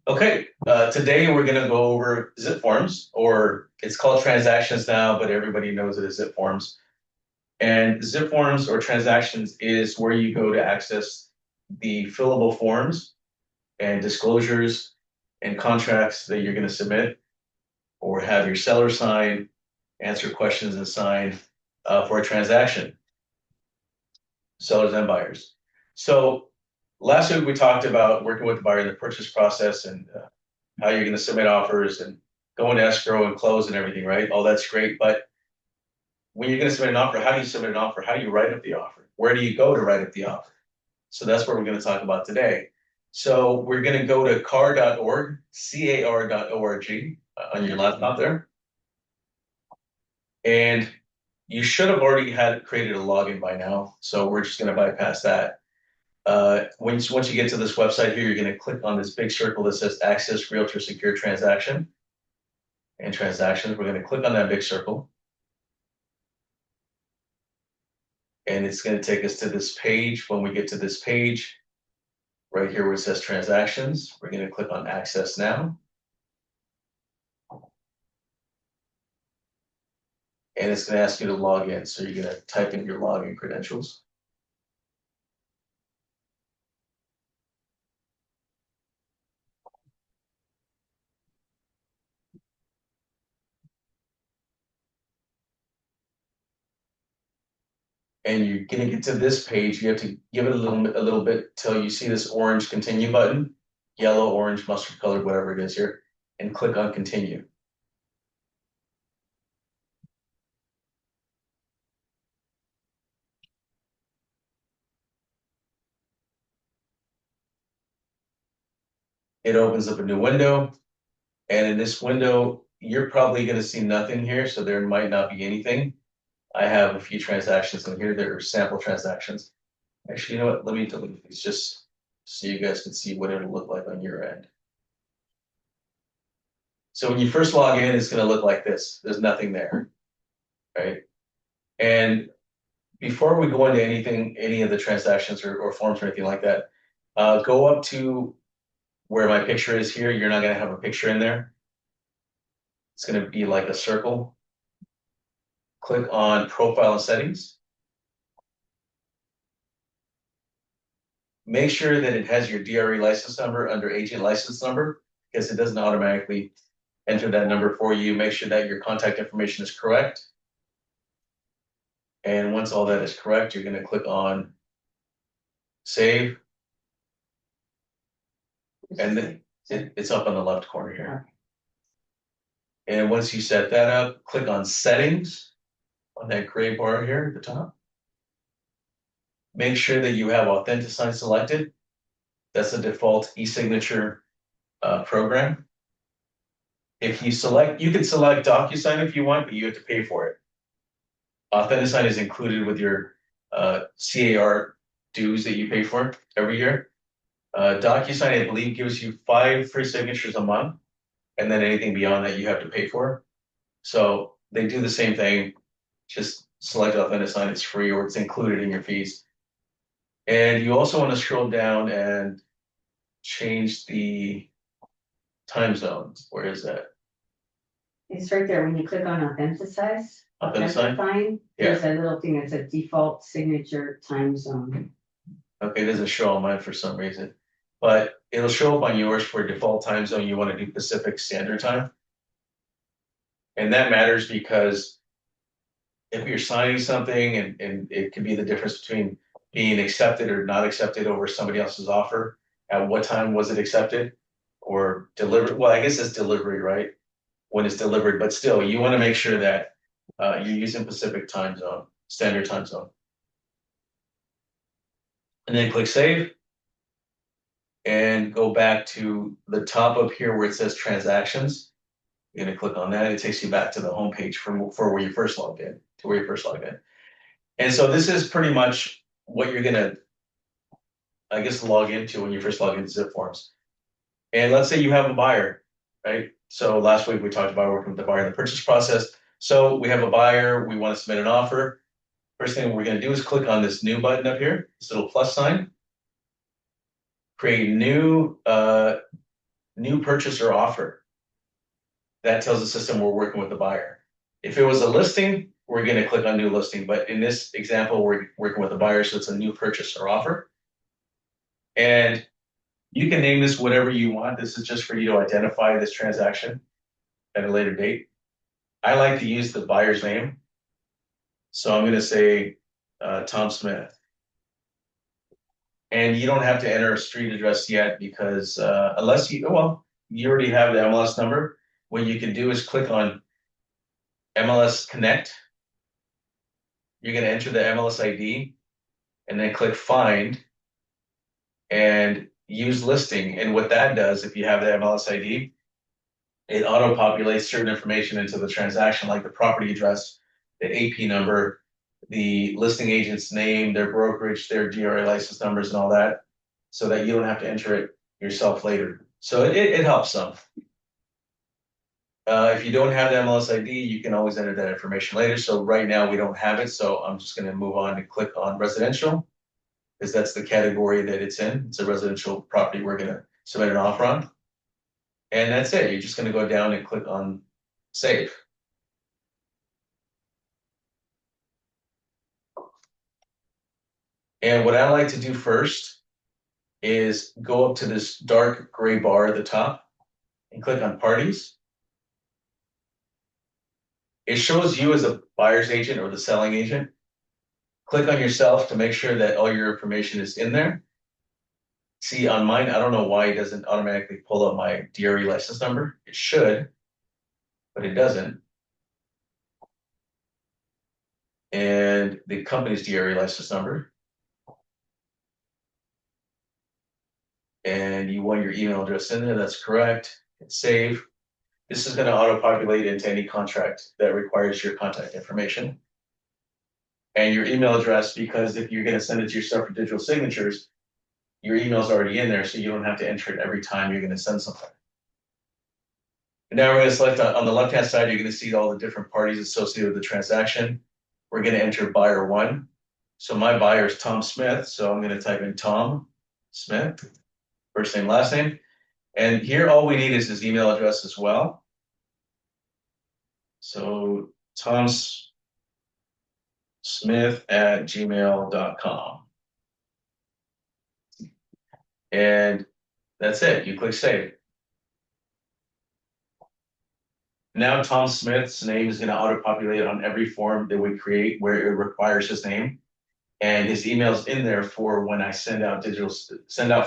Okay, today we're going to go over ZipForms, or it's called transactions now, but everybody knows it as ZipForms. And ZipForms or transactions is where you go to access the fillable forms and disclosures and contracts that you're going to submit or have your seller sign, answer questions and sign for a transaction, sellers and buyers. So last week we talked about working with the buyer in the purchase process and how you're going to submit offers and go into escrow and close and everything, right? All that's great. But when you're going to submit an offer, how do you submit an offer? How do you write up the offer? Where do you go to write up the offer? So that's what we're going to talk about today. So we're going to go to car.org, car.org on your laptop there. And you should have already created a login by now. So we're just going to bypass that. Once you get to this website here, you're going to click on this big circle that says Access Realtor Secure Transaction and Transactions. We're going to click on that big circle. And it's going to take us to this page. When we get to this page, right here where it says Transactions, we're going to click on Access Now. And it's going to ask you to log in. So you're going to type in your login credentials. And you're going to get to this page. You have to give it a little bit till you see this orange continue button, yellow, orange, mustard colored, whatever it is here, and click on continue. It opens up a new window. And in this window, you're probably going to see nothing here. So there might not be anything. I have a few transactions in here. There are sample transactions. Actually, you know what? Let me delete these just so you guys can see what it'll look like on your end. So when you first log in, it's going to look like this. There's nothing there, right? And before we go into any of the transactions or forms or anything like that, go up to where my picture is here. You're not going to have a picture in there. It's going to be like a circle. Click on Profile and Settings. Make sure that it has your DRE license number under agent license number because it doesn't automatically enter that number for you. Make sure that your contact information is correct. And once all that is correct, you're going to click on Save. And then it's up on the left corner here. And once you set that up, click on Settings on that gray bar here at the top. Make sure that you have Authentisign selected. That's the default e-signature program. If you select, you can select DocuSign if you want, but you have to pay for it. Authentisign is included with your CAR dues that you pay for every year. DocuSign, I believe, gives you 5 free signatures a month, and then anything beyond that you have to pay for. So they do the same thing. Just select Authentisign, it's free or it's included in your fees. And you also want to scroll down and change the time zones. Where is that? It's right there when you click on Authentisign. There's a little thing that says default signature time zone. Okay, it doesn't show on mine for some reason, but it'll show up on yours for default time zone. You want to do Pacific Standard Time. And that matters because if you're signing something and it could be the difference between being accepted or not accepted over somebody else's offer, at what time was it accepted or delivered? Well, I guess it's delivery, right? When it's delivered, but still, you want to make sure that you're using Pacific time zone, standard time zone. And then click Save. And go back to the top up here where it says Transactions. You're going to click on that. It takes you back to the home page for where you first logged in, to where you first logged in. And so this is pretty much what you're going to, I guess, log into when you first log into ZipForms. And let's say you have a buyer, right? So last week we talked about working with the buyer in the purchase process. So we have a buyer, we want to submit an offer. First thing we're going to do is click on this new button up here, this little plus sign. create new purchaser offer. That tells the system we're working with the buyer. If it was a listing, we're going to click on new listing. But in this example, we're working with the buyer, so it's a new purchaser offer. And you can name this whatever you want. This is just for you to identify this transaction at a later date. I like to use the buyer's name. So I'm going to say Tom Smith. And you don't have to enter a street address yet because unless you already have the MLS number. What you can do is click on MLS Connect. You're going to enter the MLS ID and then click Find and use listing. And what that does, if you have the MLS ID, it auto-populates certain information into the transaction, like the property address, the AP number, the listing agent's name, their brokerage, their DRA license numbers, and all that, so that you don't have to enter it yourself later. So it helps some. If you don't have the MLS ID, you can always enter that information later. So right now we don't have it, so I'm just going to move on and click on residential, because that's the category that it's in. It's a residential property we're going to submit an offer on. And that's it. You're just going to go down and click on save. And what I like to do first is go up to this dark gray bar at the top and click on parties. It shows you as a buyer's agent or the selling agent. Click on yourself to make sure that all your information is in there. See, on mine, I don't know why it doesn't automatically pull up my DRE license number. It should, but it doesn't. And the company's DRE license number. And you want your email address in there, that's correct. Hit save. This is going to auto-populate into any contract that requires your contact information. And your email address, because if you're going to send it to yourself for digital signatures, your email's already in there, so you don't have to enter it every time you're going to send something. And now we're going to select on the left-hand side, you're going to see all the different parties associated with the transaction. We're going to enter buyer one. So my buyer is Tom Smith, so I'm going to type in Tom Smith, first name, last name. And here all we need is his email address as well. So tomsmith@gmail.com. And that's it. You click save. Now Tom Smith's name is going to auto-populate on every form that we create where it requires his name. And his email's in there for when I send out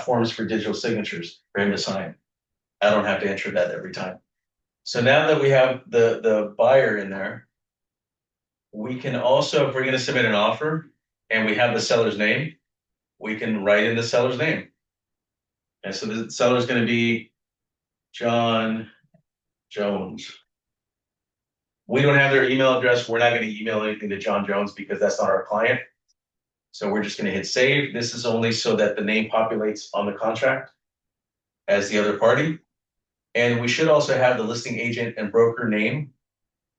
forms for digital signatures for him to sign. I don't have to enter that every time. So now that we have the buyer in there, we can also, if we're going to submit an offer and we have the seller's name, we can write in the seller's name. And so the seller's going to be John Jones. We don't have their email address. We're not going to email anything to John Jones because that's not our client. So we're just going to hit save. This is only so that the name populates on the contract as the other party. And we should also have the listing agent and broker name.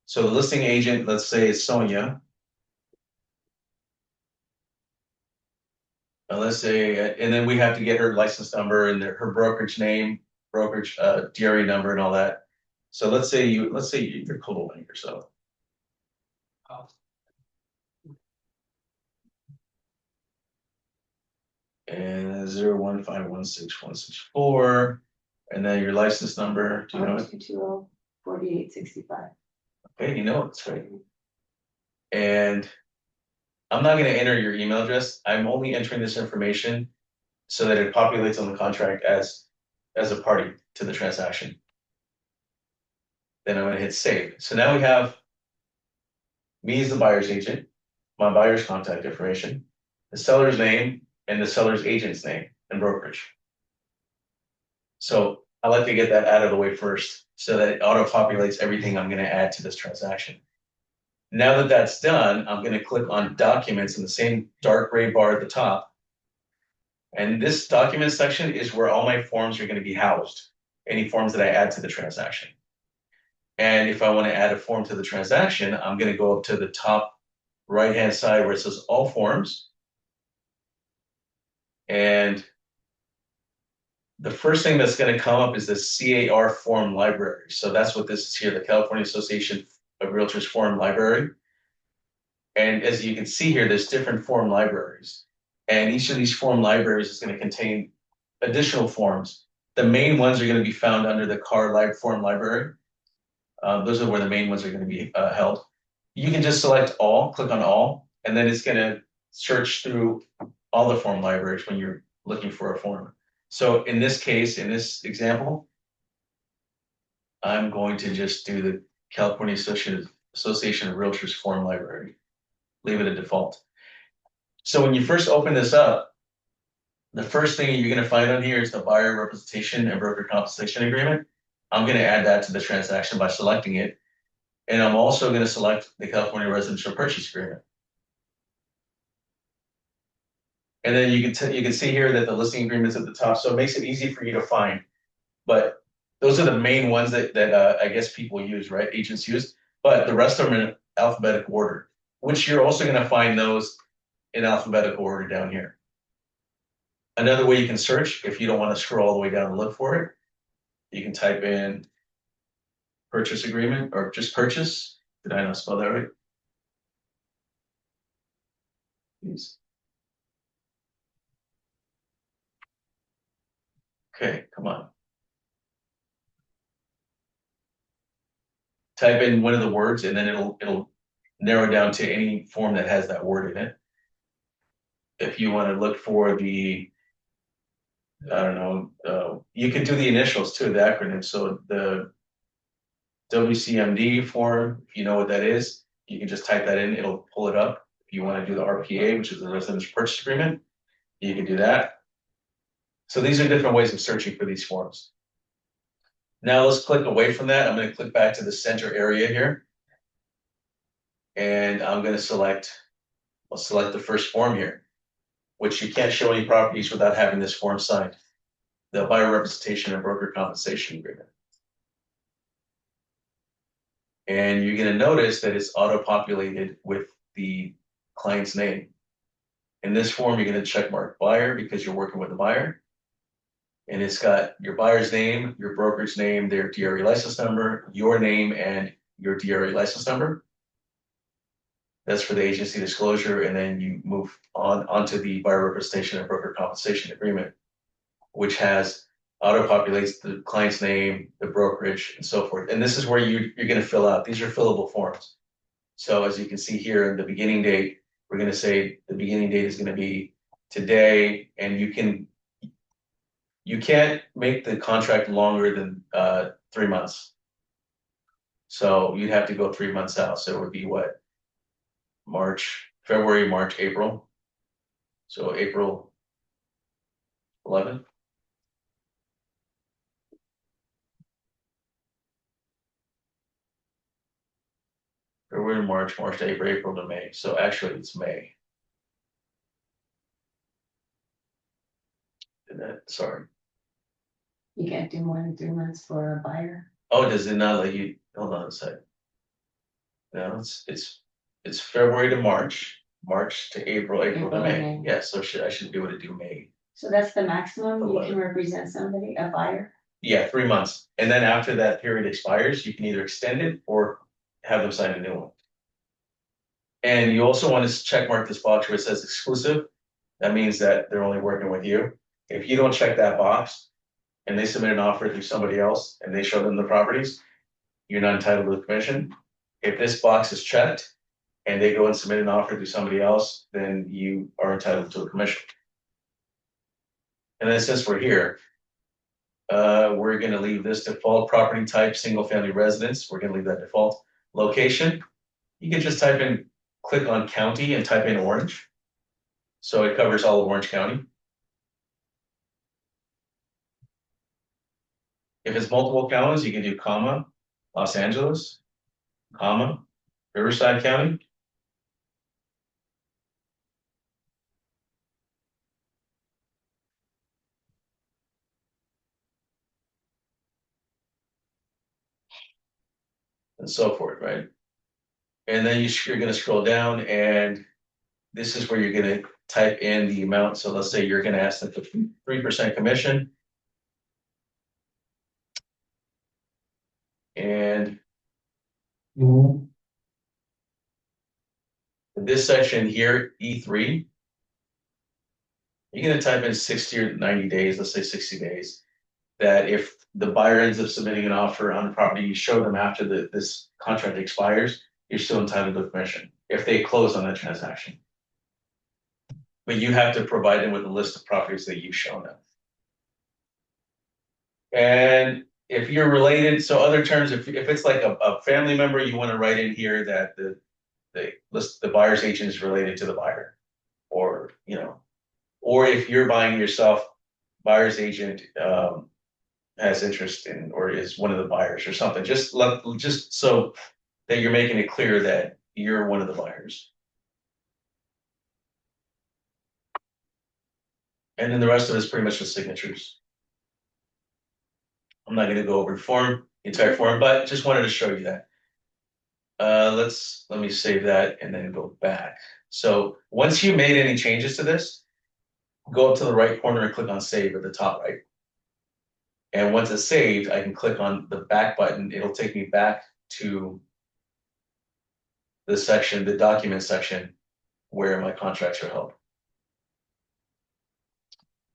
So the listing agent, let's say, is Sonia. Let's say, and then we have to get her license number and her brokerage name, brokerage DRE number, and all that. So let's say you're Coldwell Banker, so. And 015166164, and then your license number. Do you know it? 220-4865. Okay, you know it's right. And I'm not going to enter your email address. I'm only entering this information so that it populates on the contract as a party to the transaction. Then I'm going to hit save. So now we have me as the buyer's agent, my buyer's contact information, the seller's name, and the seller's agent's name and brokerage. So I like to get that out of the way first so that it auto-populates everything I'm going to add to this transaction. Now that that's done, I'm going to click on documents in the same dark gray bar at the top. And this document section is where all my forms are going to be housed, any forms that I add to the transaction. And if I want to add a form to the transaction, I'm going to go up to the top right-hand side where it says all forms. And the first thing that's going to come up is the CAR form library. So that's what this is here, the California Association of Realtors form library. And as you can see here, there's different form libraries. And each of these form libraries is going to contain additional forms. The main ones are going to be found under the CAR form library. Those are where the main ones are going to be held. You can just select all, click on all, and then it's going to search through all the form libraries when you're looking for a form. So in this case, in this example, I'm going to just do the California Association of Realtors form library. Leave it at default. So when you first open this up, the first thing you're going to find on here is the buyer representation and broker compensation agreement. I'm going to add that to the transaction by selecting it. And I'm also going to select the California Residential Purchase Agreement. And then you can see here that the listing agreement is at the top, so it makes it easy for you to find. But those are the main ones that I guess people use, right? Agents use. But the rest of them are in alphabetical order, which you're also going to find those in alphabetical order down here. Another way you can search, if you don't want to scroll all the way down and look for it, you can type in purchase agreement or just purchase. Did I not spell that right? Please. Okay, come on. Type in one of the words and then it'll narrow down to any form that has that word in it. If you want to look for the, I don't know, you can do the initials too, the acronym. So the WCMD form, if you know what that is, you can just type that in, it'll pull it up. If you want to do the RPA, which is the Residential Purchase Agreement, you can do that. So these are different ways of searching for these forms. Now let's click away from that. I'm going to click back to the center area here. And I'm going to select, I'll select the first form here, which you can't show any properties without having this form signed. The buyer representation and broker compensation agreement. And you're going to notice that it's auto-populated with the client's name. In this form, you're going to check mark buyer because you're working with the buyer. And it's got your buyer's name, your broker's name, their DRE license number, your name, and your DRE license number. That's for the agency disclosure. And then you move onto the buyer representation and broker compensation agreement, which has auto-populates the client's name, the brokerage, and so forth. And this is where you're going to fill out. These are fillable forms. So as you can see here, the beginning date, we're going to say the beginning date is going to be today, and you can't make the contract longer than 3 months. So you'd have to go 3 months out. So it would be what? February, March, April. So April 11th. February, March to April to May. So actually it's May. Sorry. You can't do more than 3 months for a buyer. Oh, does it not let you? Hold on a second. No, it's February to March to April to May. Yeah, so I should be able to do May. So that's the maximum you can represent somebody, a buyer? Yeah, 3 months. And then after that period expires, you can either extend it or have them sign a new one. And you also want to check mark this box where it says exclusive. That means that they're only working with you. If you don't check that box and they submit an offer through somebody else and they show them the properties, you're not entitled to the commission. If this box is checked and they go and submit an offer through somebody else, then you are entitled to a commission. And then since we're here, we're going to leave this default property type, single family residence. We're going to leave that default. Location, you can just type in, click on county and type in Orange. So it covers all of Orange County. If it's multiple counties, you can do comma, Los Angeles, comma, Riverside County. And so forth, right? And then you're going to scroll down and this is where you're going to type in the amount. So let's say you're going to ask them for 3% commission. And this section here, E3, you're going to type in 60 or 90 days, let's say 60 days, that if the buyer ends up submitting an offer on the property, you show them after this contract expires, you're still entitled to commission if they close on that transaction. But you have to provide them with a list of properties that you've shown them. And if you're related, so other terms, if it's like a family member, you want to write in here that the buyer's agent is related to the buyer, or or if you're buying yourself, buyer's agent has interest in or is one of the buyers or something. Just so that you're making it clear that you're one of the buyers. And then the rest of it is pretty much the signatures. I'm not going to go over the entire form, but just wanted to show you that. Let me save that and then go back. So once you made any changes to this, go up to the right corner and click on save at the top right. And once it's saved, I can click on the back button. It'll take me back to the section, the document section, where my contracts are held.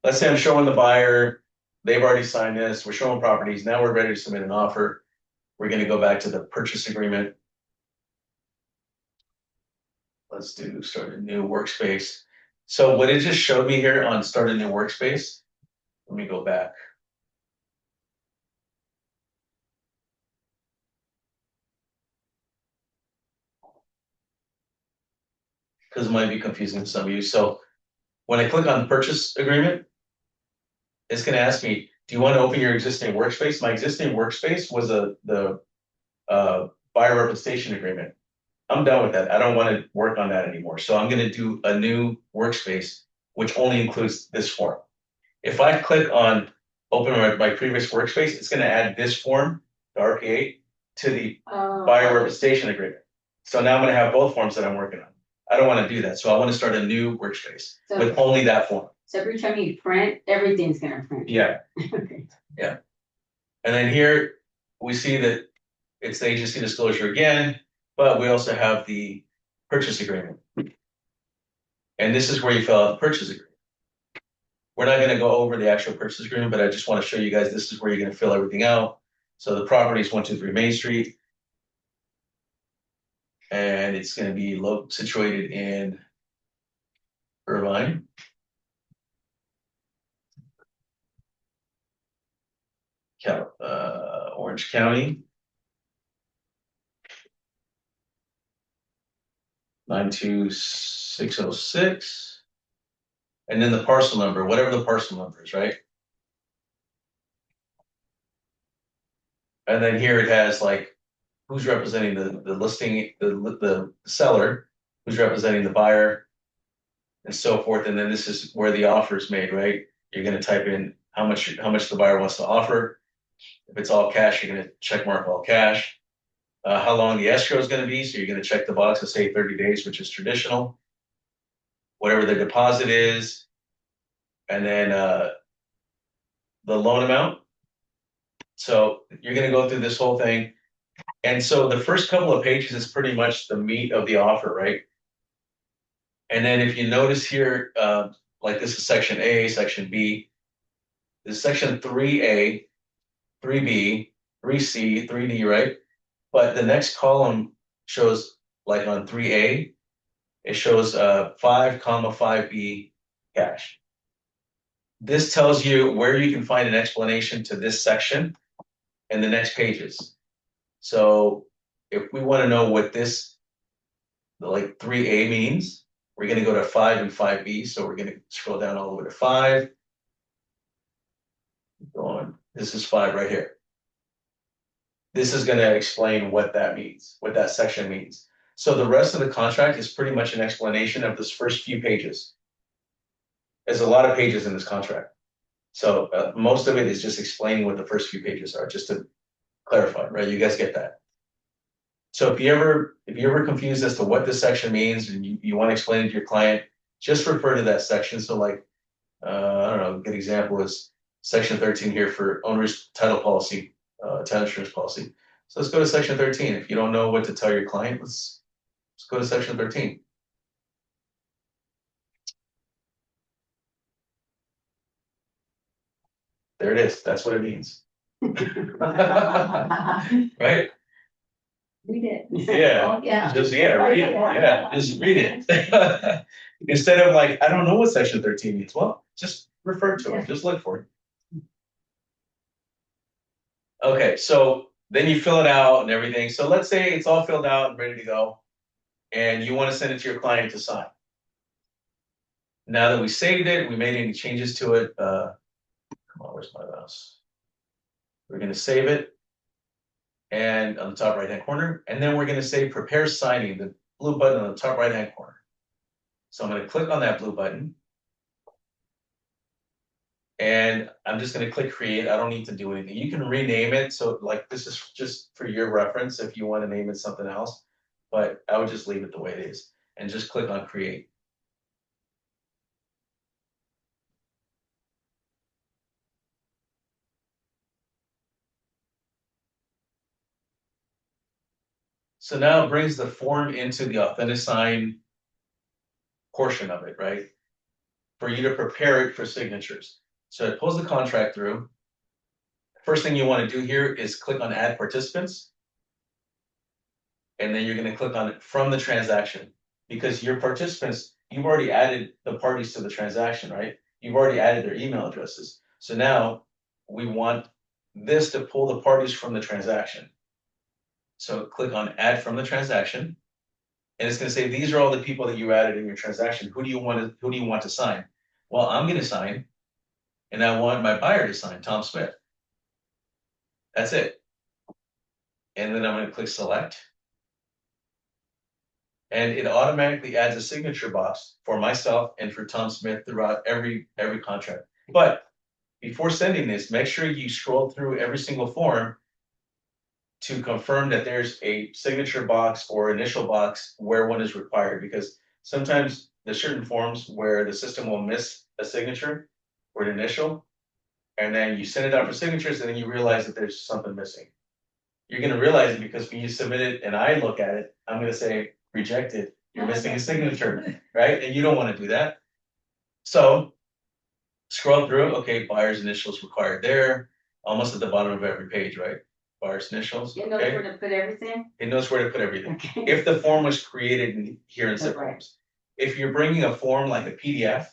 Let's say I'm showing the buyer, they've already signed this, we're showing properties, now we're ready to submit an offer. We're going to go back to the purchase agreement. Let's start a new workspace. So what it just showed me here on start a new workspace, let me go back. Because it might be confusing to some of you. So when I click on the purchase agreement, it's going to ask me, do you want to open your existing workspace? My existing workspace was the buyer representation agreement. I'm done with that. I don't want to work on that anymore. So I'm going to do a new workspace, which only includes this form. If I click on open my previous workspace, it's going to add this form, the RPA, to the buyer representation agreement. So now I'm going to have both forms that I'm working on. I don't want to do that. So I want to start a new workspace with only that form. So every time you print, everything's going to print. Yeah. Okay. Yeah. And then here we see that it's the agency disclosure again, but we also have the purchase agreement. And this is where you fill out the purchase agreement. We're not going to go over the actual purchase agreement, but I just want to show you guys this is where you're going to fill everything out. So the property is 123 Main Street. And it's going to be situated in Irvine. Orange County. 92606. And then the parcel number, whatever the parcel number is, right? And then here it has like who's representing the listing, the seller, who's representing the buyer, and so forth. And then this is where the offer is made, right? You're going to type in how much the buyer wants to offer. If it's all cash, you're going to check mark all cash. How long the escrow is going to be. So you're going to check the box to say 30 days, which is traditional. Whatever the deposit is. And then the loan amount. So you're going to go through this whole thing. And so the first couple of pages is pretty much the meat of the offer, right? And then if you notice here, like this is section A, section B. This is section 3A, 3B, 3C, 3D, right? But the next column shows, like on 3A, it shows 5,5B cash. This tells you where you can find an explanation to this section in the next pages. So if we want to know what this, like 3A means, we're going to go to 5 and 5B. So we're going to scroll down all the way to 5. Go on. This is 5 right here. This is going to explain what that means, what that section means. So the rest of the contract is pretty much an explanation of this first few pages. There's a lot of pages in this contract. So most of it is just explaining what the first few pages are, just to clarify, right? You guys get that. So if you ever confused as to what this section means and you want to explain it to your client, just refer to that section. So like, I don't know, a good example is section 13 here for owner's title policy, title insurance policy. So let's go to section 13. If you don't know what to tell your client, let's go to section 13. There it is. That's what it means. Right? Read it. Yeah. Oh, yeah. Just read it. Yeah, just read it. Instead of like, I don't know what section 13 means. Well, just refer to it. Just look for it. Okay, so then you fill it out and everything. So let's say it's all filled out and ready to go, and you want to send it to your client to sign. Now that we saved it, we made any changes to it. Come on, where's my mouse? We're going to save it, and on the top right hand corner, and then we're going to say prepare signing, the blue button on the top right hand corner. So I'm going to click on that blue button, and I'm just going to click create. I don't need to do anything. You can rename it. So like this is just for your reference if you want to name it something else, but I would just leave it the way it is and just click on create. So now it brings the form into the authentic sign portion of it, right? For you to prepare it for signatures. So it pulls the contract through. First thing you want to do here is click on add participants. And then you're going to click on it from the transaction because your participants, you've already added the parties to the transaction, right? You've already added their email addresses. So now we want this to pull the parties from the transaction. So click on add from the transaction. And it's going to say, these are all the people that you added in your transaction. Who do you want to sign? Well, I'm going to sign, and I want my buyer to sign, Tom Smith. That's it. And then I'm going to click select. And it automatically adds a signature box for myself and for Tom Smith throughout every contract. But before sending this, make sure you scroll through every single form to confirm that there's a signature box or initial box where one is required, because sometimes there's certain forms where the system will miss a signature or an initial, and then you send it out for signatures and then you realize that there's something missing. You're going to realize it because when you submit it and I look at it, I'm going to say rejected, you're missing a signature, right? And you don't want to do that. So scroll through, okay, buyer's initials required there, almost at the bottom of every page, right? Buyer's initials. It knows where to put everything? It knows where to put everything. Okay. If the form was created here in ZipForms. Right. If you're bringing a form like a PDF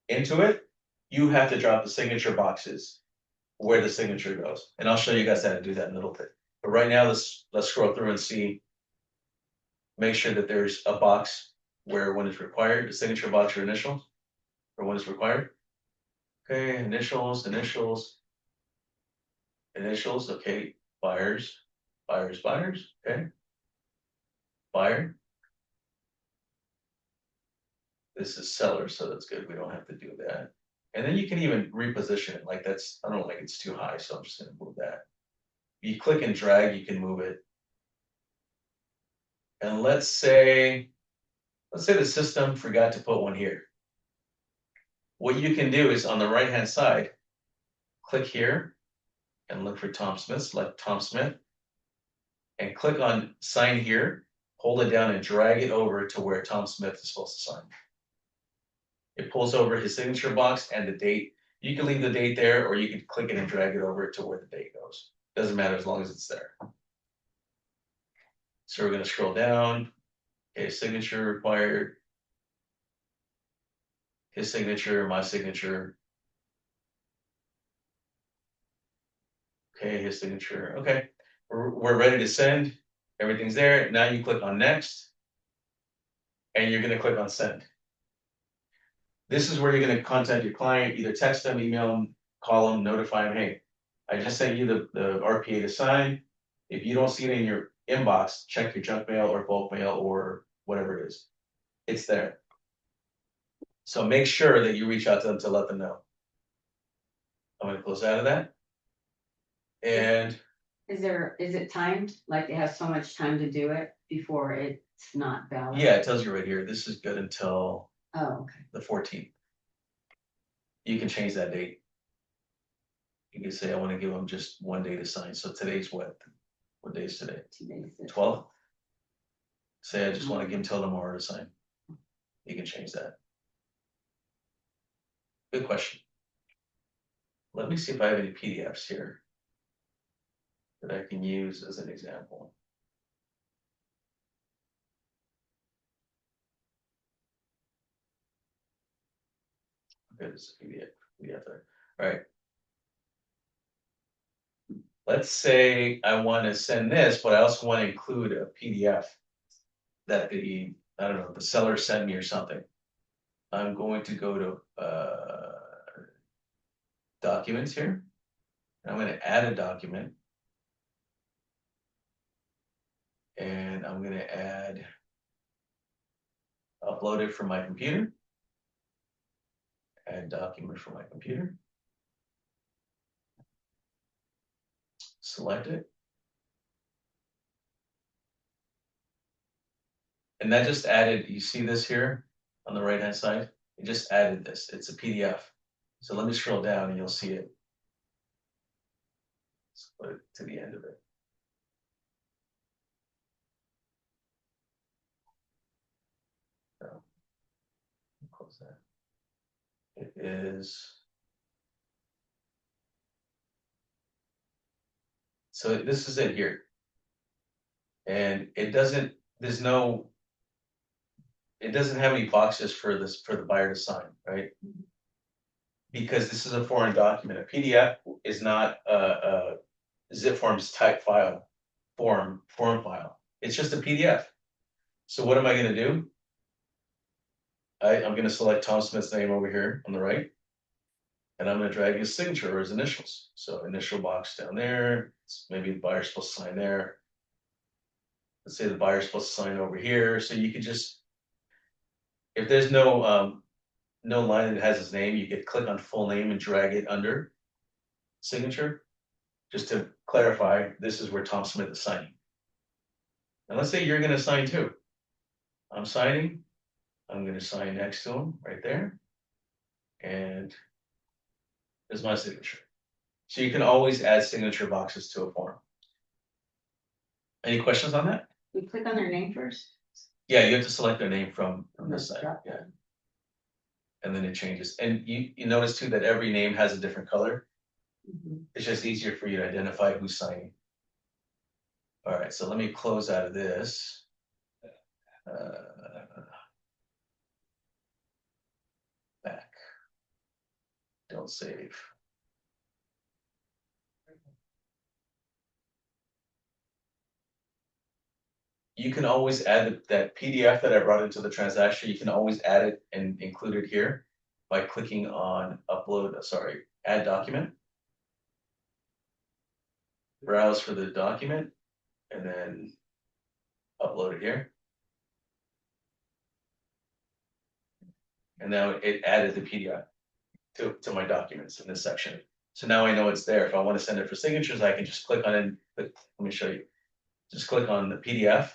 into it, you have to drop the signature boxes where the signature goes. And I'll show you guys how to do that in a little bit. But right now, let's scroll through and see, make sure that there's a box where one is required, the signature box or initials, or one is required. Okay, initials, okay, buyers, okay. Buyer. This is seller, so that's good. We don't have to do that. And then you can even reposition it. Like that's, I don't like it's too high, so I'm just gonna move that. You click and drag, you can move it. And let's say the system forgot to put one here. What you can do is on the right-hand side, click here and look for Tom Smith, select Tom Smith, and click on sign here, hold it down and drag it over to where Tom Smith is supposed to sign. It pulls over his signature box and the date. You can leave the date there, or you can click it and drag it over to where the date goes. Doesn't matter as long as it's there. So we're going to scroll down. Okay, signature required. His signature, my signature. Okay, his signature. Okay, we're ready to send. Everything's there. Now you click on next, and you're going to click on send. This is where you're going to contact your client, either text them, email them, call them, notify them, hey, I just sent you the RPA to sign. If you don't see it in your inbox, check your junk mail or bulk mail or whatever it is. It's there. So make sure that you reach out to them to let them know. I'm going to close out of that. And is it timed? Like they have so much time to do it before it's not valid? Yeah, it tells you right here. This is good until the 14th. You can change that date. You can say, I want to give them just one day to sign. So today's what? What day is today? 2 days. 12th? Say I just want to give him till tomorrow to sign. You can change that. Good question. Let me see if I have any PDFs here that I can use as an example. Okay, this is PDF there. All right. Let's say I want to send this, but I also want to include a PDF that I don't know, the seller sent me or something. I'm going to go to documents here. I'm going to add a document. And I'm going to upload it from my computer. Add document from my computer. Select it. And that just added, you see this here on the right hand side? It just added this. It's a PDF. So let me scroll down and you'll see it. Let's put it to the end of it. So, close that. It is. So this is it here. And it doesn't have any boxes for the buyer to sign, right? Because this is a foreign document. A PDF is not a ZipForms type file, form file. It's just a PDF. So what am I going to do? I'm going to select Tom Smith's name over here on the right. And I'm going to drag his signature or his initials. So initial box down there. Maybe the buyer's supposed to sign there. Let's say the buyer's supposed to sign over here. So you could just, if there's no line that has his name, you could click on full name and drag it under signature. Just to clarify, this is where Tom Smith is signing. And let's say you're going to sign too. I'm signing. I'm going to sign next to him right there. And there's my signature. So you can always add signature boxes to a form. Any questions on that? We click on their name first? Yeah, you have to select their name from this side. Yeah. And then it changes. And you notice too that every name has a different color. Mm-hmm. It's just easier for you to identify who's signing. All right, so let me close out of this. Back. Don't save. You can always add that PDF that I brought into the transaction. You can always add it and include it here by clicking on add document. Browse for the document and then upload it here. And now it added the PDF to my documents in this section. So now I know it's there. If I want to send it for signatures, I can just click on it. Let me show you. Just click on the PDF.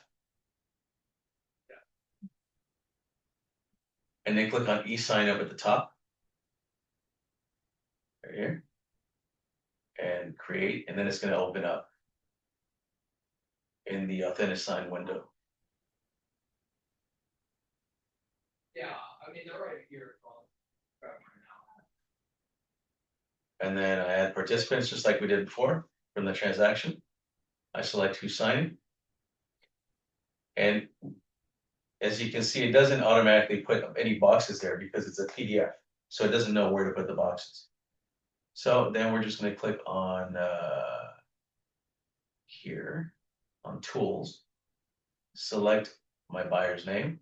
And then click on e-sign up at the top. Right here. And create, and then it's going to open up in the authentic sign window. Yeah, I mean, they're right here. And then I add participants just like we did before from the transaction. I select who's signing. And as you can see, it doesn't automatically put any boxes there because it's a PDF. So it doesn't know where to put the boxes. So then we're just going to click on here on tools, select my buyer's name.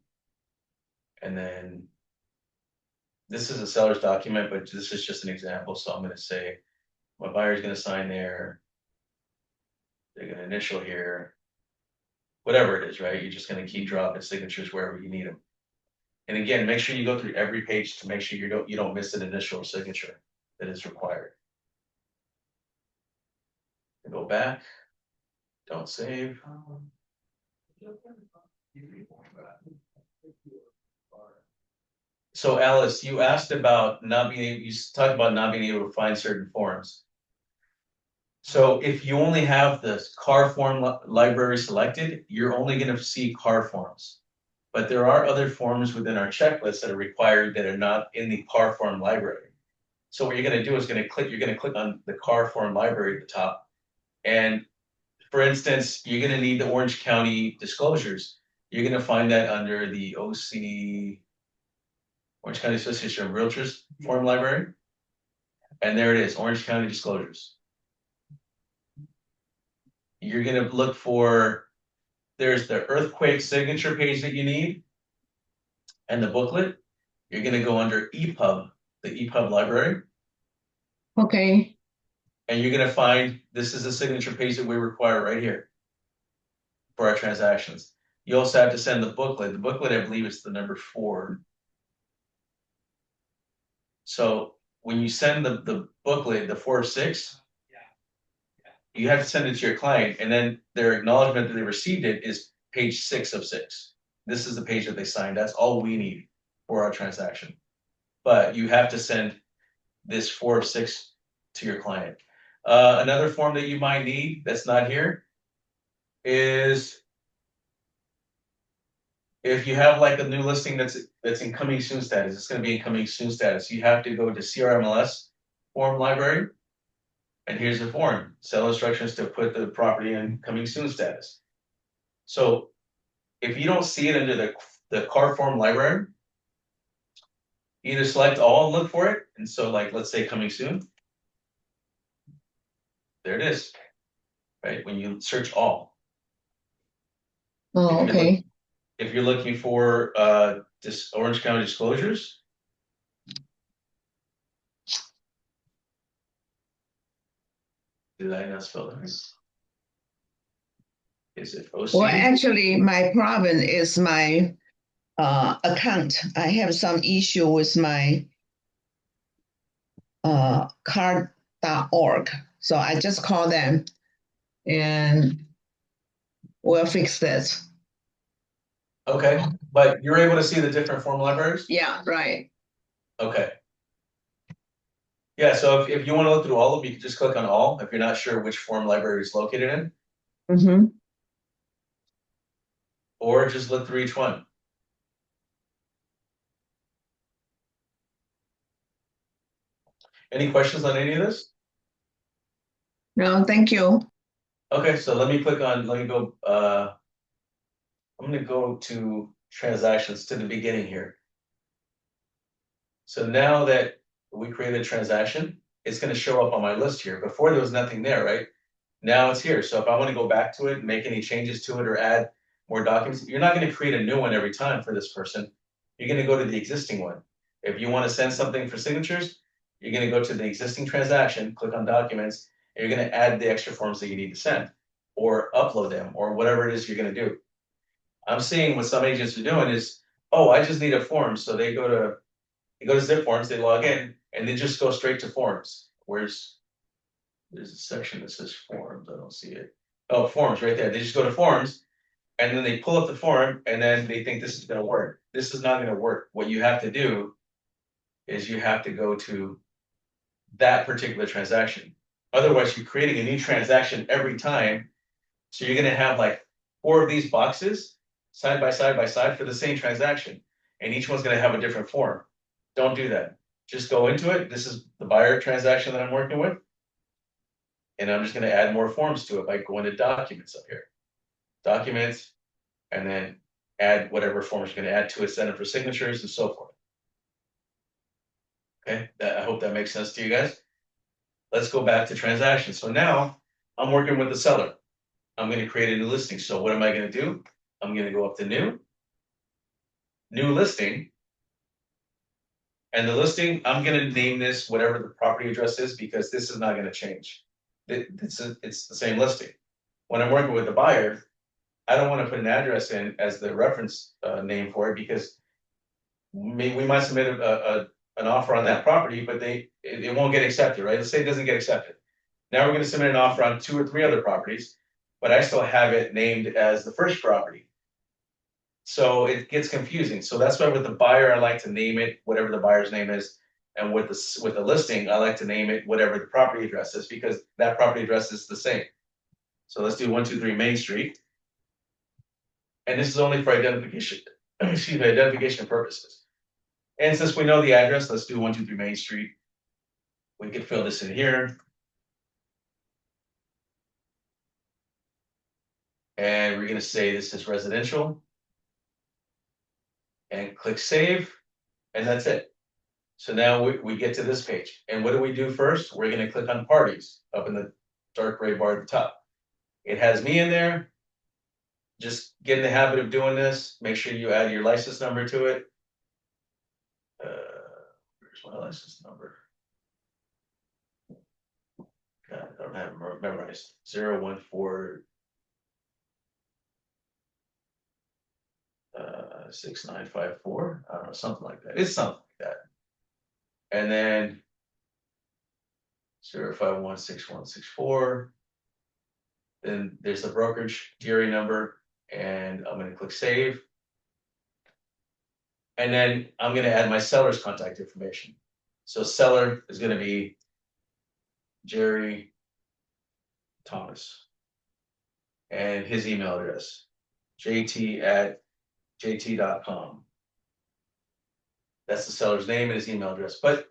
And then this is a seller's document, but this is just an example. So I'm going to say my buyer's going to sign there. They're going to initial here. Whatever it is, right? You're just going to keep dropping signatures wherever you need them. And again, make sure you go through every page to make sure you don't miss an initial signature that is required. And go back. Don't save. So Alice, you asked about you talked about not being able to find certain forms. So if you only have the car form library selected, you're only going to see car forms. But there are other forms within our checklist that are required that are not in the car form library. So what you're going to do is you're going to click on the car form library at the top. And for instance, you're going to need the Orange County disclosures. You're going to find that under the OC, Orange County Association of Realtors form library. And there it is, Orange County disclosures. You're going to look for, there's the earthquake signature page that you need and the booklet. You're going to go under EPUB, the EPUB library. Okay. And you're going to find, this is the signature page that we require right here for our transactions. You also have to send the booklet. The booklet, I believe, is the number 4. So when you send the booklet, the 4 of 6, you have to send it to your client, and then their acknowledgement that they received it is page 6 of 6. This is the page that they signed. That's all we need for our transaction. But you have to send this 4 of 6 to your client. Another form that you might need that's not here is if you have like a new listing that's in coming soon status, it's going to be in coming soon status. You have to go to CRMLS form library. And here's the form, sell instructions to put the property in coming soon status. So if you don't see it under the car form library, either select all and look for it. And so like, let's say coming soon. There it is, right? When you search all. Oh, okay. If you're looking for this Orange County disclosures, did I not spell that right? Is it OC? Well, actually, my problem is my account. I have some issue with my card.org. So I just call them and we'll fix that. Okay, but you're able to see the different form libraries? Yeah, right. Okay. Yeah, so if you want to look through all of them, you can just click on all if you're not sure which form library is located in, Mm-hmm. or just look through each one. Any questions on any of this? No, thank you. Okay, so let me go, I'm gonna go to transactions to the beginning here. So now that we created a transaction, it's gonna show up on my list here. Before there was nothing there, right? Now it's here. So if I want to go back to it and make any changes to it or add more documents, you're not going to create a new one every time for this person. You're going to go to the existing one. If you want to send something for signatures, you're going to go to the existing transaction, click on documents, and you're going to add the extra forms that you need to send or upload them or whatever it is you're going to do. I'm seeing what some agents are doing is, oh, I just need a form. So they go to ZipForms, they log in, and they just go straight to forms. There's a section that says forms. I don't see it. Oh, forms right there. They just go to forms and then they pull up the form and then they think this is going to work. This is not going to work. What you have to do is you have to go to that particular transaction. Otherwise, you're creating a new transaction every time. So you're going to have like 4 of these boxes side by side for the same transaction. And each one's going to have a different form. Don't do that. Just go into it. This is the buyer transaction that I'm working with. And I'm just going to add more forms to it by going to documents up here. Documents, and then add whatever forms you're going to add to it, send it for signatures and so forth. Okay, I hope that makes sense to you guys. Let's go back to transactions. So now I'm working with the seller. I'm going to create a new listing. So what am I going to do? I'm going to go up to new listing. And the listing, I'm going to name this whatever the property address is because this is not going to change. It's the same listing. When I'm working with the buyer, I don't want to put an address in as the reference name for it because we might submit an offer on that property, but it won't get accepted, right? Let's say it doesn't get accepted. Now we're going to submit an offer on 2 or 3 other properties, but I still have it named as the first property. So it gets confusing. So that's why with the buyer, I like to name it whatever the buyer's name is. And with the listing, I like to name it whatever the property address is because that property address is the same. So let's do 123 Main Street. And this is only for identification, excuse me, identification purposes. And since we know the address, let's do 123 Main Street. We could fill this in here. And we're going to say this is residential. And click save. And that's it. So now we get to this page. And what do we do first? We're going to click on parties up in the dark gray bar at the top. It has me in there. Just get in the habit of doing this. Make sure you add your license number to it. Where's my license number? God, I don't have it memorized. 014 6954. I don't know, something like that. It's something like that. And then 0516164. Then there's the brokerage GRE number, and I'm going to click save. And then I'm going to add my seller's contact information. So seller is going to be Jerry Thomas, and his email address, jt@jt.com. That's the seller's name and his email address. But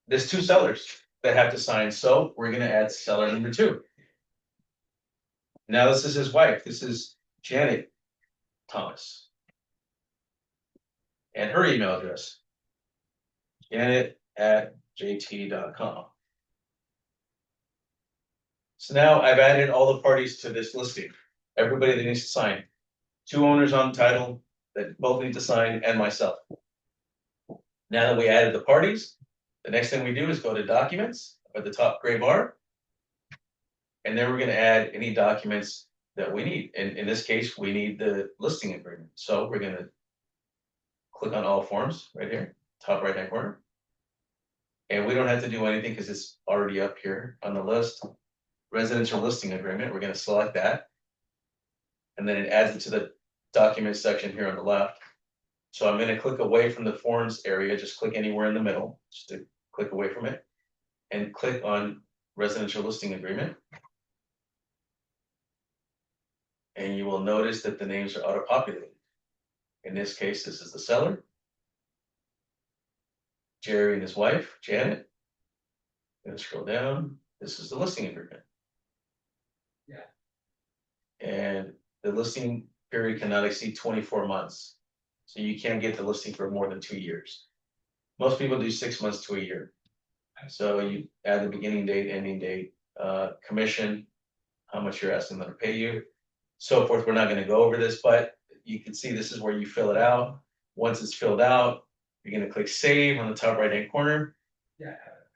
there's two sellers that have to sign, so we're going to add seller number 2. Now this is his wife. This is Janet Thomas. And her email address, janet@jt.com. So now I've added all the parties to this listing. Everybody that needs to sign. 2 owners on title that both need to sign, and myself. Now that we added the parties, the next thing we do is go to documents at the top gray bar. And then we're going to add any documents that we need. And in this case, we need the listing agreement. So we're going to click on all forms right here, top right hand corner. And we don't have to do anything because it's already up here on the list. Residential listing agreement, we're going to select that. And then it adds it to the document section here on the left. So I'm going to click away from the forms area, just click anywhere in the middle, just to click away from it. And click on residential listing agreement. And you will notice that the names are auto-populated. In this case, this is the seller, Jerry and his wife, Janet. I'm going to scroll down. This is the listing agreement. Yeah. And the listing period cannot exceed 24 months. So you can't get the listing for more than 2 years. Most people do 6 months to a year. So you add the beginning date, ending date, commission, how much you're asking them to pay you, so forth. We're not going to go over this, but you can see this is where you fill it out. Once it's filled out, you're going to click save on the top right hand corner. Yeah.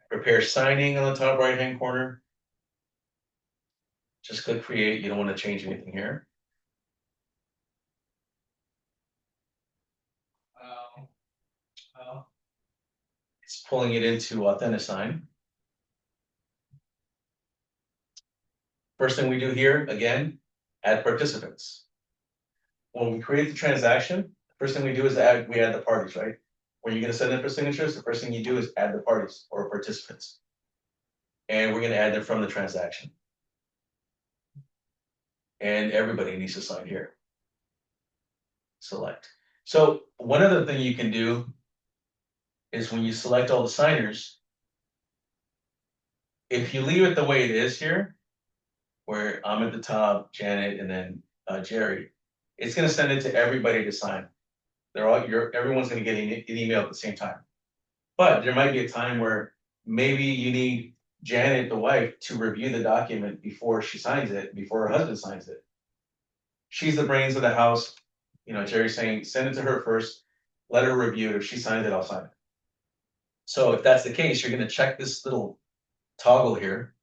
Prepare signing on the top right hand corner. Just click create. You don't want to change anything here. It's pulling it into Authenticsign. First thing we do here, again, add participants. When we create the transaction, the first thing we do is add the parties, right? When you're going to send in for signatures, the first thing you do is add the parties or participants. And we're going to add them from the transaction. And everybody needs to sign here. Select. So one other thing you can do is when you select all the signers, if you leave it the way it is here, where I'm at the top, Janet, and then Jerry, it's going to send it to everybody to sign. Everyone's going to get an email at the same time. But there might be a time where maybe you need Janet, the wife, to review the document before she signs it, before her husband signs it. She's the brains of the house. You know, Jerry's saying, send it to her first, let her review it. If she signs it, I'll sign it. So if that's the case, you're going to check this little toggle here.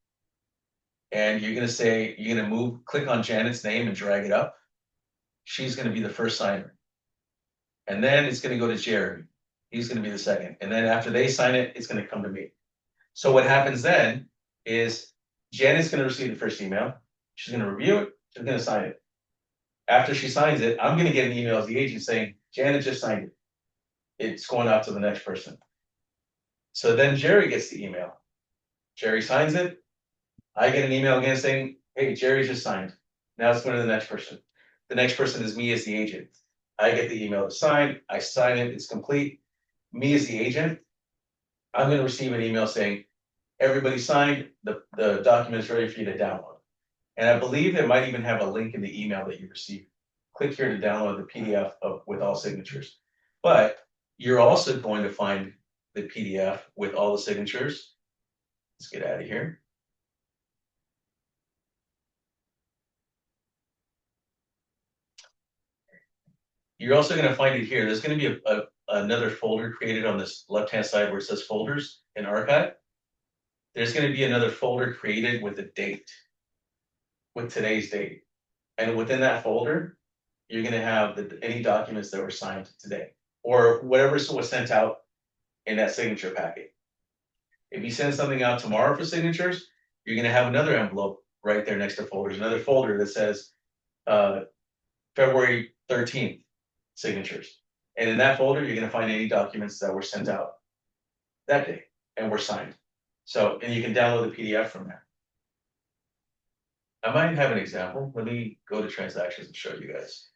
And you're going to say, you're going to click on Janet's name and drag it up. She's going to be the first signer. And then it's going to go to Jerry. He's going to be the second. And then after they sign it, it's going to come to me. So what happens then is Janet's going to receive the first email. She's going to review it. She's going to sign it. After she signs it, I'm going to get an email as the agent saying, Janet just signed it. It's going out to the next person. So then Jerry gets the email. Jerry signs it. I get an email again saying, hey, Jerry just signed. Now it's going to the next person. The next person is me as the agent. I get the email to sign. I sign it. It's complete. Me as the agent, I'm going to receive an email saying, everybody signed. The document is ready for you to download. And I believe it might even have a link in the email that you receive. Click here to download the PDF with all signatures. But you're also going to find the PDF with all the signatures. Let's get out of here. You're also going to find it here. There's going to be another folder created on this left-hand side where it says folders and archive. There's going to be another folder created with a date, with today's date. And within that folder, you're going to have any documents that were signed today or whatever was sent out in that signature packet. If you send something out tomorrow for signatures, you're going to have another envelope right there next to folders, another folder that says February 13th signatures. And in that folder, you're going to find any documents that were sent out that day and were signed. So, and you can download the PDF from there. I might have an example. Let me go to transactions and show you guys.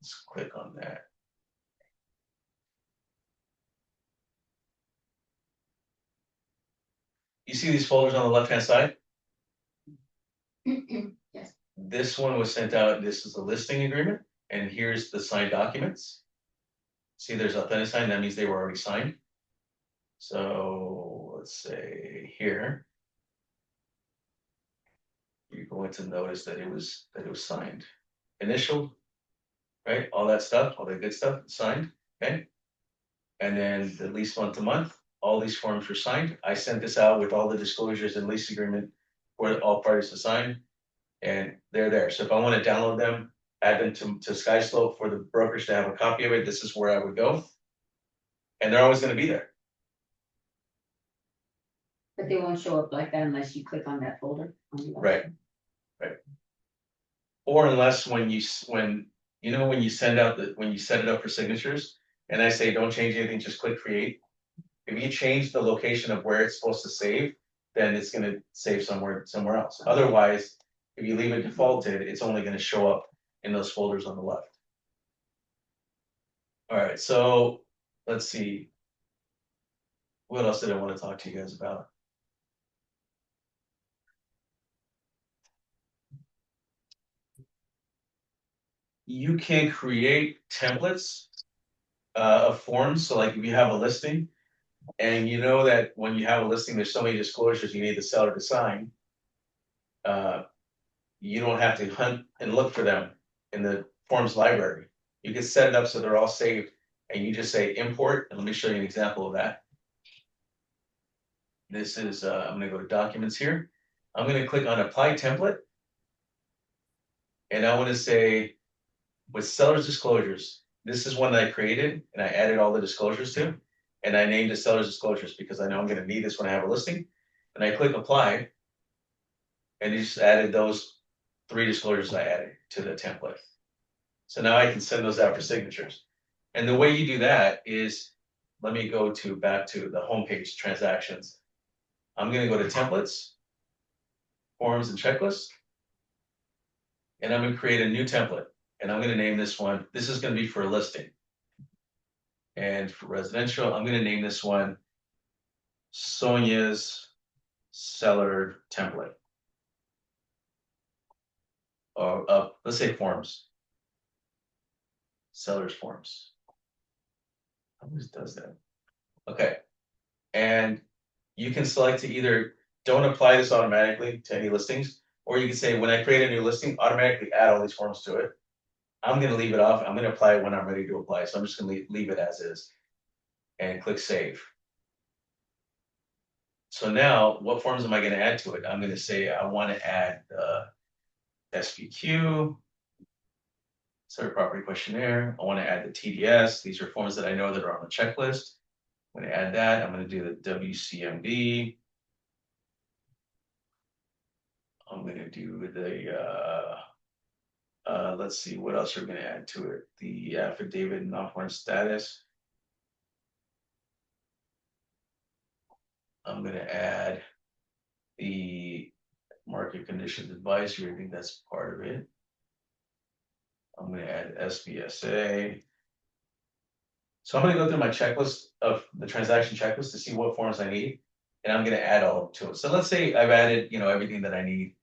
Let's click on that. You see these folders on the left-hand side? Yes. This one was sent out. This is the listing agreement. And here's the signed documents. See, there's authentic sign. That means they were already signed. So let's say here, you're going to notice that it was signed, initialed, right? All that stuff, all the good stuff, signed. Okay. And then the lease month to month, all these forms were signed. I sent this out with all the disclosures and lease agreement for all parties to sign, and they're there. So if I want to download them, add them to SkySlope for the brokers to have a copy of it, this is where I would go. And they're always going to be there. But they won't show up like that unless you click on that folder. Right. Right. Or unless when you send out when you set it up for signatures, and I say don't change anything, just click create. If you change the location of where it's supposed to save, then it's going to save somewhere else. Otherwise, if you leave it defaulted, it's only going to show up in those folders on the left. All right, so let's see. What else did I want to talk to you guys about? You can create templates of forms. So like if you have a listing and you know that when you have a listing, there's so many disclosures you need the seller to sign. You don't have to hunt and look for them in the forms library. You can set it up so they're all saved and you just say import. And let me show you an example of that. This is, I'm going to go to documents here. I'm going to click on apply template. And I want to say with seller's disclosures, this is one that I created and I added all the disclosures to. And I named it seller's disclosures because I know I'm going to need this when I have a listing. And I click apply. And it just added those 3 disclosures I added to the template. So now I can send those out for signatures. And the way you do that is, let me go back to the homepage transactions. I'm going to go to templates, forms and checklists. And I'm going to create a new template. And I'm going to name this one. This is going to be for a listing. And for residential, I'm going to name this one Sonia's seller template. Or let's say forms. Seller's forms. Always does that. Okay. And you can select to either don't apply this automatically to any listings, or you can say when I create a new listing, automatically add all these forms to it. I'm going to leave it off. I'm going to apply it when I'm ready to apply. So I'm just going to leave it as is and click save. So now what forms am I going to add to it? I'm going to say I want to add the SPQ, Seller Property Questionnaire. I want to add the TDS. These are forms that I know that are on the checklist. I'm going to add that. I'm going to do the WCMD. I'm going to do the Let's see what else we're gonna add to it. The affidavit and non-foreign status. I'm gonna add the market conditions advisory. I think that's part of it. I'm gonna add SBSA. So I'm gonna go through my checklist of the transaction checklist to see what forms I need, and I'm gonna add all to it. So let's say I've added, everything that I need.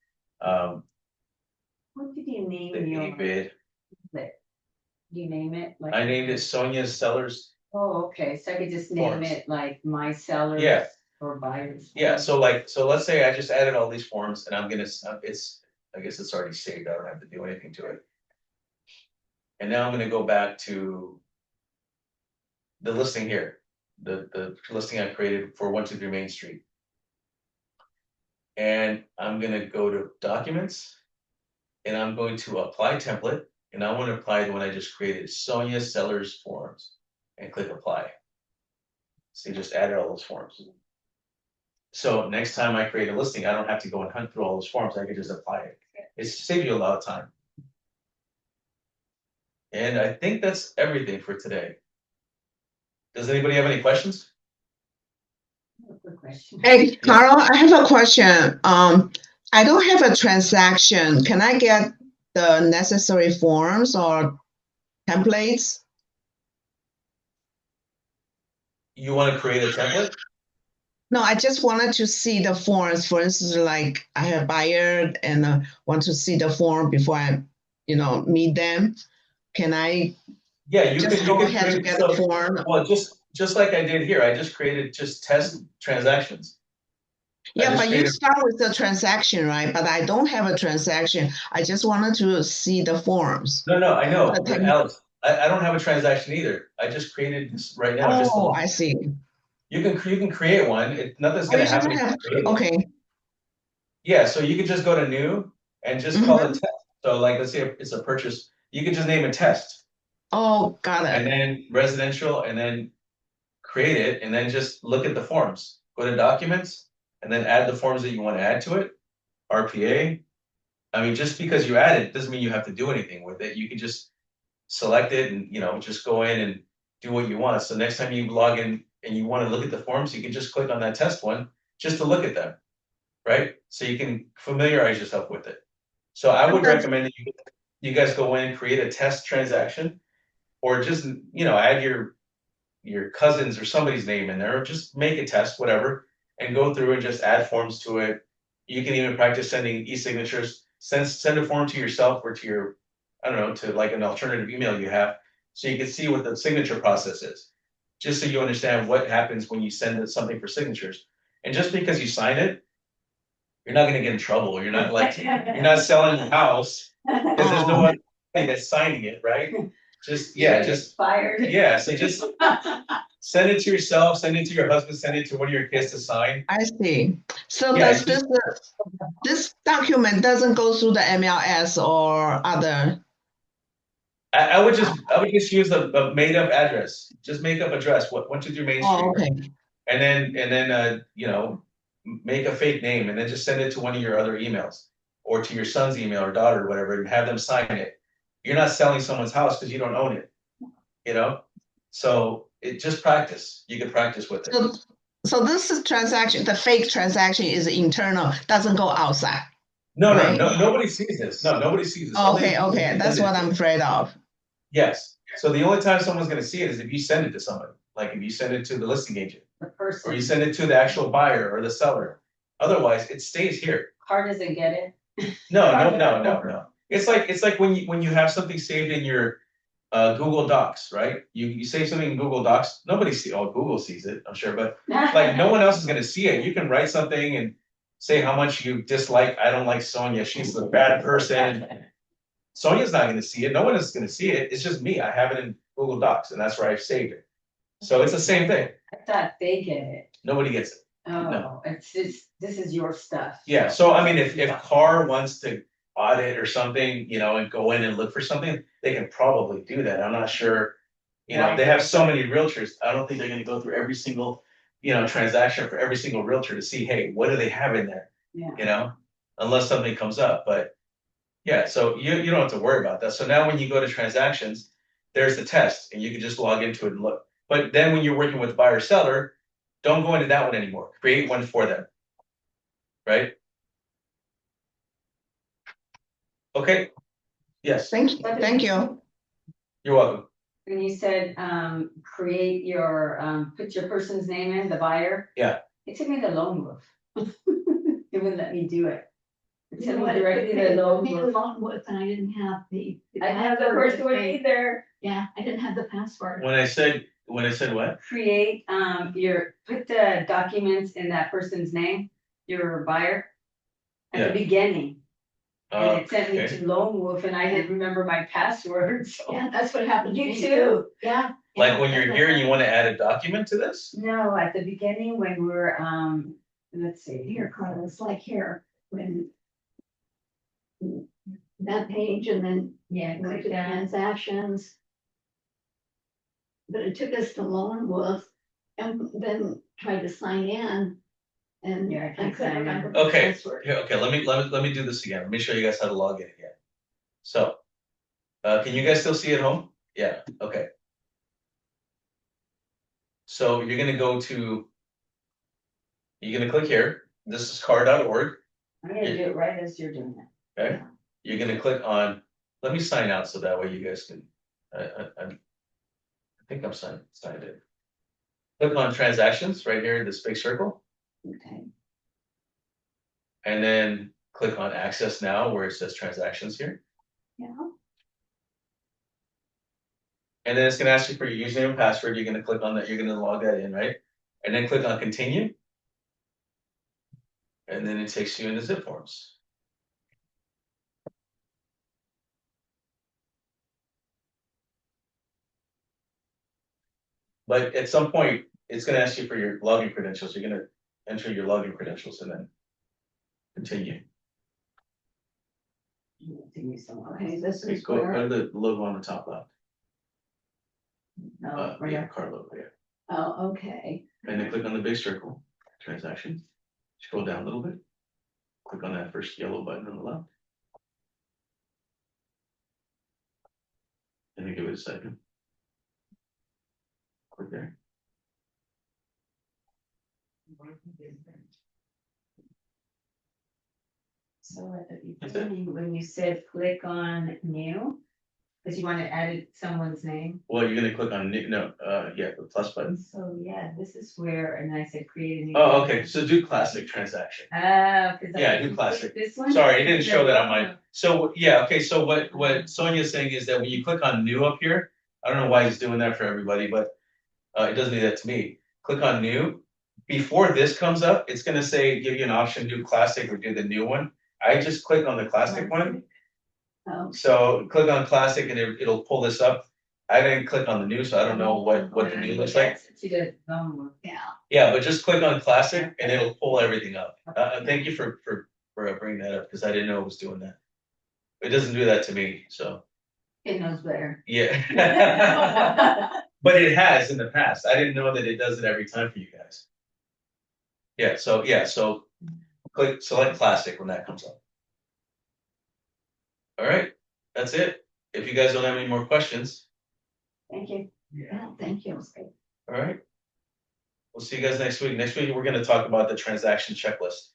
What did you name The your, bid. did you name it? Like, I named it Sonia's Sellers. oh, okay, so I could just name Forms. it like my sellers. Yeah. Or buyers. Yeah, so let's say I just added all these forms and I'm gonna, I guess it's already saved, I don't have to do anything to it. And now I'm gonna go back to the listing here, the listing I created for 123 Main Street. And I'm gonna go to Documents, and I'm going to apply template, and I want to apply the one I just created, Sonia Sellers Forms, and click Apply. So you just added all those forms. So next time I create a listing, I don't have to go and hunt through all those forms. I can just apply it. It's saved you a lot of time. And I think that's everything for today. Does anybody have any questions? Good question. Hey, Carl, I have a question. I don't have a transaction. Can I get the necessary forms or templates? You want to create a template? No, I just wanted to see the forms. For instance, like I have buyer and want to see the form before I, meet them. Can I Yeah, you just can go ahead to create get the form? well, just like I did here, I just created just test transactions. Yeah, but you created, start with the transaction, right? But I don't have a transaction. I just wanted to see the forms. no, I know, But but Alex, I don't have a transaction either. I just created this right now. Just oh, I see. you can create one. Nothing's Oh, gonna you just happen if have, you create it. okay. Yeah, so you can just go to new and just call it test. So like, let's say it's a purchase, you can just name it test, Oh, got and it. then residential, and then create it, and then just look at the forms. Go to documents, and then add the forms that you want to add to it. RPA. I mean, just because you add it doesn't mean you have to do anything with it. You can just select it and just go in and do what you want. So next time you log in and you want to look at the forms, you can just click on that test one just to look at them, right? So you can familiarize yourself with it. So I would recommend that you guys go in and create a test transaction, or just add your cousin's or somebody's name in there, or just make a test, whatever, and go through and just add forms to it. You can even practice sending e-signatures. Send a form to yourself or to your, I don't know, to like an alternative email you have, so you can see what the signature process is, just so you understand what happens when you send something for signatures. And just because you sign it, you're not going to get in trouble. You're not selling your house because there's no one that's signing it, right? Just Expired. yeah. So just send it to yourself, send it to your husband, send it to one of your kids to sign. I see. So Yeah, does this document doesn't go through the MLS you other? I would just use the made up address. Just make up address. What 123 Main Street. Oh, okay. And then make a fake name and then just send it to one of your other emails or to your son's email or daughter or whatever, and have them sign it. You're not selling someone's house because you don't own it. So it just practice. You can practice with it. So this is transaction, the fake transaction is internal, doesn't go outside. No, right? no, nobody sees this. No, nobody sees this. Okay, that's what I'm afraid of. Yes. So the only time someone's going to see it is if you send it to somebody. Like if you send it to the listing agent, The person. or you send it to the actual buyer or the seller. Otherwise, it stays here. Car doesn't get it. No. It's like when you have something saved in your Google Docs, right? You save something in Google Docs. Nobody sees. Oh, Google sees it, I'm sure, but like no one else is going to see it. You can write something and say how much you dislike. I don't like Sonia. She's a bad person. Sonia's not going to see it. No one is going to see it. It's just me. I have it in Google Docs, and that's where I've saved it. So it's the same thing. I thought they get it. Nobody gets it. Oh, No. it's just, this is your stuff. Yeah. So I mean, if Carr wants to audit or something, and go in and look for something, they can probably do that. I'm not sure. They have so many realtors. I don't think they're going to go through every single, transaction for every single realtor to see, hey, what do they have in there? Yeah. Unless something comes up. But Yeah, so you don't have to worry about that. So now when you go to transactions, there's the test and you can just log into it and look. But then when you're working with buyer seller, don't go into that one anymore. Create one for them. Right? Okay. Yes, Thank you. you're welcome. When you said, create your, put your person's name in, the buyer. Yeah. It took me the loan wolf. It wouldn't let me do it. It You sent know me what, directly to it the loan took me wolf. along with, and I didn't have the. I didn't have the first one either. Yeah, I didn't have the password. When I said what? Create, put the documents in that person's name, your buyer. At the beginning. And it sent me Okay. to Lone Wolf and I didn't remember my password, so. Yeah, that's what happened to You me too? too. Yeah. Like when you're here and you want to add a document to this? No, at the beginning when we're, let's see. Here, Carla, it's like here, when. That page and then Yeah, went click to that. transactions. But it took us to Lone Wolf and then tried to sign in. And Yeah, I I can't couldn't sign in. remember the Okay, password. here, okay, let me do this again. Let me show you guys how to log in again. So, can you guys still see at home? Yeah, okay. So you're gonna click here. This is car.org. I'm gonna do it right as you're doing it. Okay, you're gonna click on, let me sign out so that way you guys can, I think I'm signed in. Click on transactions right here in this big circle, Okay. and then click on access now where it says transactions here. Yeah. And then it's gonna ask you for your username and password. You're gonna click on that, you're gonna log that in, right? And then click on continue. And then it takes you into ZipForms. But at some point, it's gonna ask you for your login credentials. You're gonna enter your login credentials and then continue. Take me somewhere Okay, else. this Okay, is go where, to the logo on the top left. No, right Yeah, here. car logo, yeah. oh, okay. And then click on the big circle, transactions. Scroll down a little bit. Click on that first yellow button on the left. And then give it a second. Click there. So at the That's it. beginning, when you said click on new, because you want to add someone's name. Well, you're gonna click on, yeah, the plus button. So yeah, this is where, and I said create a new. Oh, okay, so do classic transaction. Ah, because. Yeah, do classic. This one. Sorry, it didn't show that on mine. So, yeah, okay, so what Sonia's saying is that when you click on new up here, I don't know why he's doing that for everybody, but it doesn't do that to me. Click on new. Before this comes up, it's gonna say, give you an option, do classic or do the new one. I just click on the classic one. Oh, So click on classic and it'll pull this up. I didn't click on the new, so I don't know what the new looks like. She did number. yeah. Yeah, but just click on classic and it'll pull everything up. Thank you for bringing that up, because I didn't know it was doing that. It doesn't do that to me, so, It knows better. yeah. But it has in the past. I didn't know that it does it every time for you guys. Yeah, so select classic when that comes up. All right, that's it. If you guys don't have any more questions, Thank you. Yeah, thank you. all right. We'll see you guys next week. Next week, we're gonna talk about the transaction checklist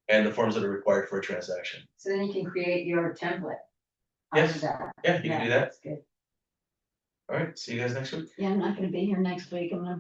and the forms that are required for a transaction. So then you can create your template. Yes. After that. Yeah, you can do that. That's good. All right, see you guys next week. Yeah, I'm not gonna be here next week. I'm gonna be